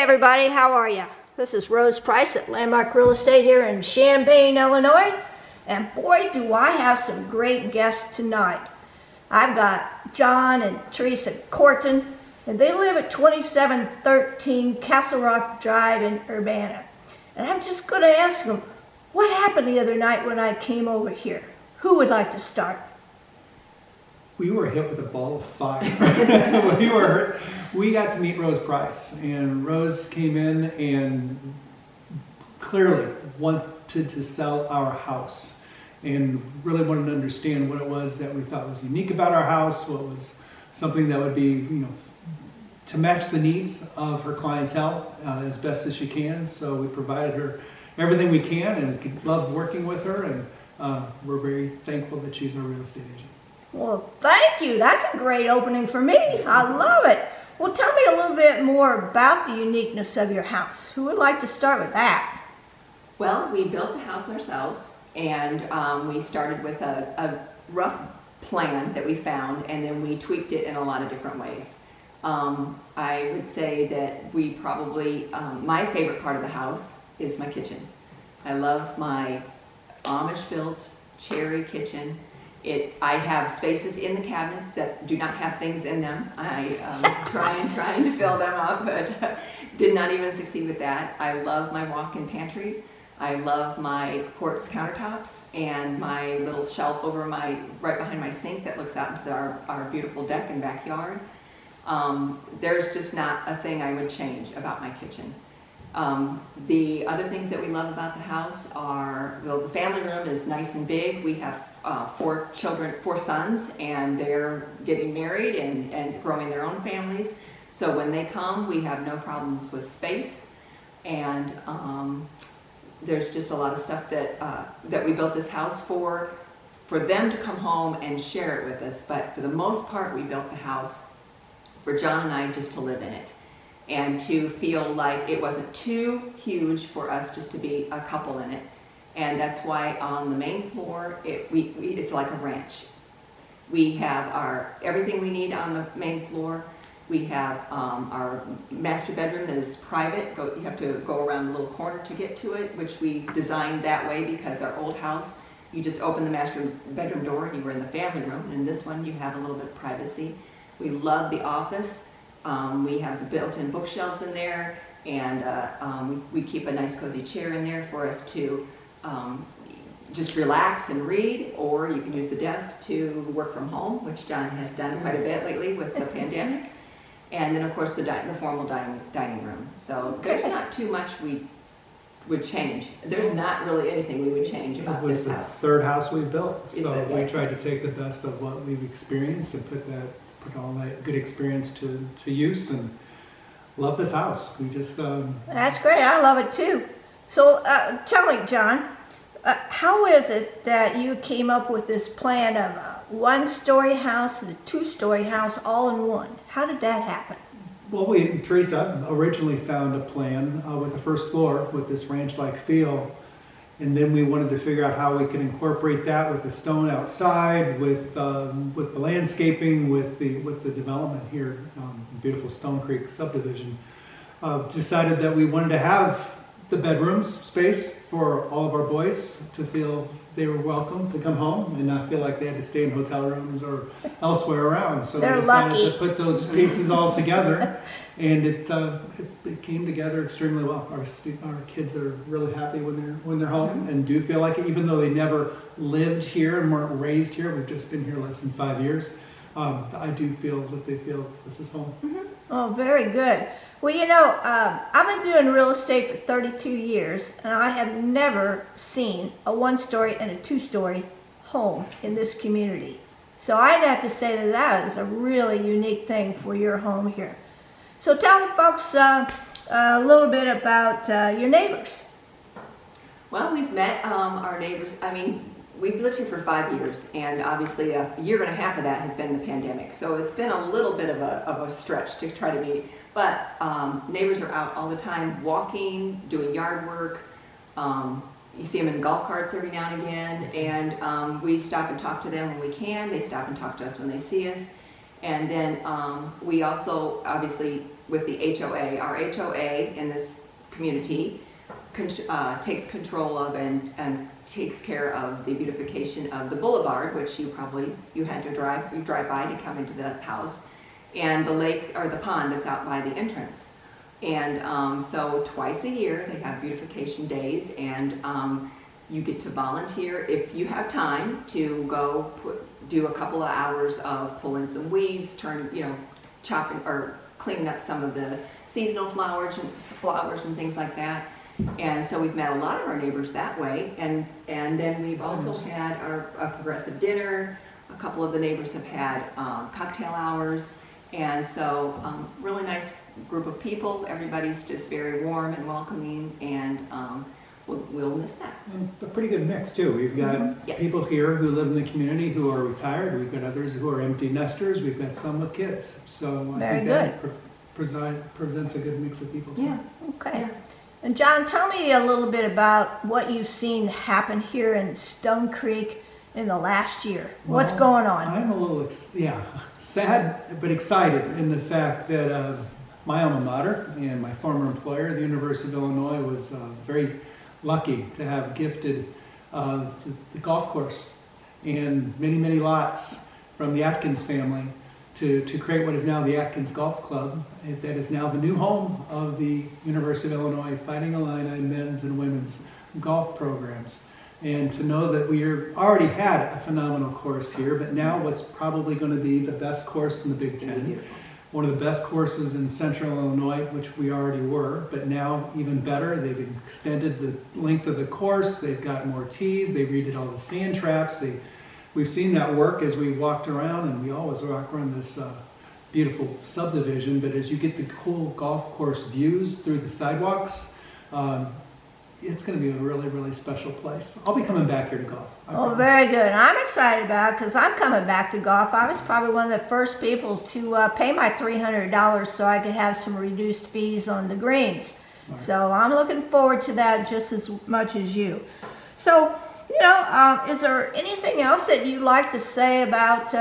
everybody, how are you? This is Rose Price at Landmark Real Estate here in Champaign, Illinois. And boy, do I have some great guests tonight. I've got John and Theresa Quarton, and they live at 2713 Castlerock Drive in Urbana. And I'm just going to ask them, what happened the other night when I came over here? Who would like to start? We were hit with a ball of fire. We got to meet Rose Price, and Rose came in and clearly wanted to sell our house and really wanted to understand what it was that we thought was unique about our house, what was something that would be, to match the needs of her clientele as best as she can. So we provided her everything we can and loved working with her, and we're very thankful that she's our real estate agent. Well, thank you. That's a great opening for me. I love it. Well, tell me a little bit more about the uniqueness of your house. Who would like to start with that? Well, we built the house ourselves, and we started with a rough plan that we found, and then we tweaked it in a lot of different ways. I would say that we probably, my favorite part of the house is my kitchen. I love my Amish-built cherry kitchen. I have spaces in the cabinets that do not have things in them. I trying to fill them up, but did not even succeed with that. I love my walk-in pantry. I love my quartz countertops and my little shelf over right behind my sink that looks out into our beautiful deck and backyard. There's just not a thing I would change about my kitchen. The other things that we love about the house are, the family room is nice and big. We have 4 sons, and they're getting married and growing their own families. So when they come, we have no problems with space. And there's just a lot of stuff that we built this house for them to come home and share it with us. But for the most part, we built the house for John and I just to live in it, and to feel like it wasn't too huge for us just to be a couple in it. And that's why on the main floor, it's like a ranch. We have everything we need on the main floor. We have our master bedroom that is private. You have to go around the little corner to get to it, which we designed that way because our old house, you just open the master bedroom door and you were in the family room. And in this one, you have a little bit of privacy. We love the office. We have the built-in bookshelves in there, and we keep a nice cozy chair in there for us to just relax and read, or you can use the desk to work from home, which John has done quite a bit lately with the pandemic. And then of course the formal dining room. So there's not too much we would change. There's not really anything we would change about this house. It was the third house we built, so we tried to take the best of what we've experienced and put all that good experience to use, and love this house. We just That's great. I love it too. So tell me, John, how is it that you came up with this plan of a 1-story house and a 2-story house all in one? How did that happen? Well, Theresa originally found a plan with the first floor with this ranch-like feel, and then we wanted to figure out how we could incorporate that with the stone outside, with the landscaping, with the development here, beautiful Stone Creek subdivision. Decided that we wanted to have the bedrooms space for all of our boys to feel they were welcome to come home and not feel like they had to stay in hotel rooms or elsewhere around. So we decided to put those pieces all together, and it came together extremely well. Our kids are really happy when they're home, and do feel like it, even though they never lived here and weren't raised here. We've just been here less than 5 years. I do feel that they feel this is home. Mm-hmm. Oh, very good. Well, I've been doing real estate for 32 years, and I have never seen a 1-story and a 2-story home in this community. So I'd have to say that is a really unique thing for your home here. So tell the folks a little bit about your neighbors. Well, we've met our neighbors. I mean, we've lived here for 5 years, and obviously a year and a half of that has been the pandemic. So it's been a little bit of a stretch to try to meet. But neighbors are out all the time walking, doing yard work. You see them in golf carts every now and again, and we stop and talk to them when we can. They stop and talk to us when they see us. And then we also obviously with the HOA. Our HOA in this community takes control of and takes care of the beautification of the boulevard, which you drive by to come into the house, and the lake or the pond that's out by the entrance. And so twice a year they have beautification days, and you get to volunteer if you have time to go do a couple of hours of pulling some weeds, chopping or cleaning up some of the seasonal flowers and things like that. And so we've met a lot of our neighbors that way, and then we've also had a progressive dinner. A couple of the neighbors have had cocktail hours, and so really nice group of people. Everybody's just very warm and welcoming, and we'll miss that. And a pretty good mix too. We've got Yeah. people here who live in the community who are retired. We've got others who are empty nesters. We've got some with kids. So I Very think good. that presents a good mix of people too. Yeah. Okay. And John, tell me a little bit about what you've seen happen here in Stone Creek in the last year. What's Well, going on? I'm a little, sad but excited in the fact that my alma mater and my former employer, the University of Illinois, was very lucky to have gifted the golf course and many, many lots from the Atkins family to create what is now the Atkins Golf Club. That is now the new home of the University of Illinois Fighting Illini men's and women's golf programs. And to know that we already had a phenomenal course here, but now what's probably going to be the best course in the Big Ten. One of the best courses in central Illinois, which we already were, but now even better. They've extended the length of the course. They've got more tees. They redid all the sand traps. We've seen that work as we walked around, and we always walk around this beautiful subdivision. But as you get the cool golf course views through the sidewalks, it's going to be a really, really special place. I'll be coming back here to golf. Oh, very good. I'm excited about it because I'm coming back to golf. I was probably one of the first people to pay my $300 so I could have some reduced fees on the greens. Smart. So I'm looking forward to that just as much as you. So, is there anything else that you'd like to say about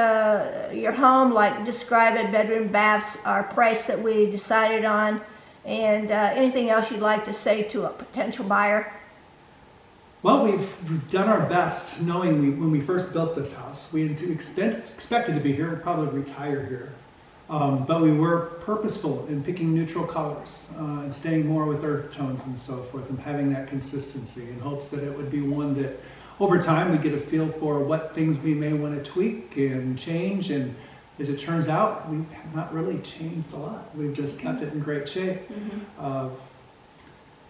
your home, like describe it, bedroom, baths, our price that we decided on, and anything else you'd like to say to a potential buyer? Well, we've done our best, knowing when we first built this house, we expected to be here, we'd probably retire here. But we were purposeful in picking neutral colors and staying more with earth tones and so forth, and having that consistency in hopes that it would be one that over time we get a feel for what things we may want to tweak and change. And as it turns out, we've not really changed a lot. We've just kept it in great shape.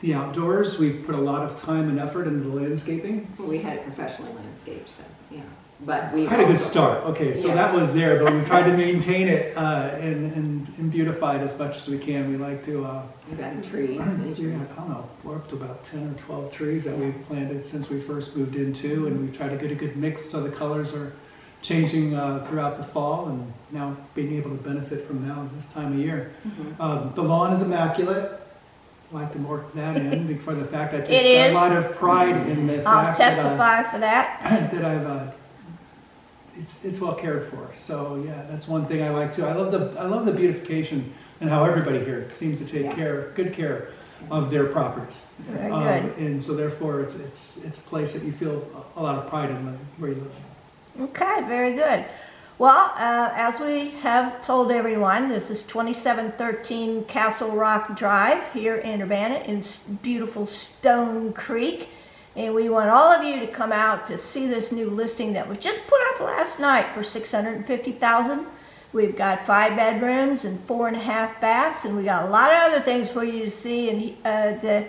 The outdoors, we've put a lot of time and effort into the landscaping. Well, we had it professionally landscaped, so yeah. But we had a good start. Okay, so Yeah. that was there, but we tried to maintain it and beautify it as much as we can. We like to. We've got trees, many Yeah, trees. I don't know. We're up to about 10 or 12 trees that we've planted since we first moved into, and we've tried to get a good mix so the colors are changing throughout the fall, and now being able to benefit from now this time of year. The lawn is immaculate. I like to work that in before the fact I It take is. a lot of pride in the I'll fact testify for that. that I've it's well cared for. So yeah, that's one thing I like too. I love the beautification and how everybody here seems to take Yeah. good care of their properties. Very good. And so therefore it's a place that you feel a lot of pride in where you live. Okay, very good. Well, as we have told everyone, this is 2713 Castlerock Drive here in Urbana in beautiful Stone Creek. And we want all of you to come out to see this new listing that was just put up last night for $650,000. We've got 5 bedrooms and 4.5 baths, and we got a lot of other things for you to see and to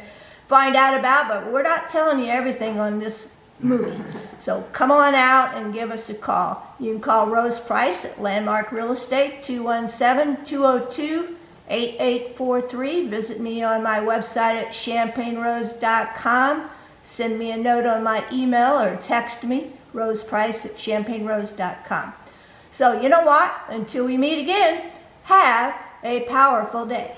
find out about, but we're not telling you everything on this movie. So come on out and give us a call. You can call Rose Price at Landmark Real Estate, 217-202-8843. Visit me on my website at champaignrose.com. Send me a note on my email or text me, roseprice@champaignrose.com. So you know what? Until we meet again, have a powerful day.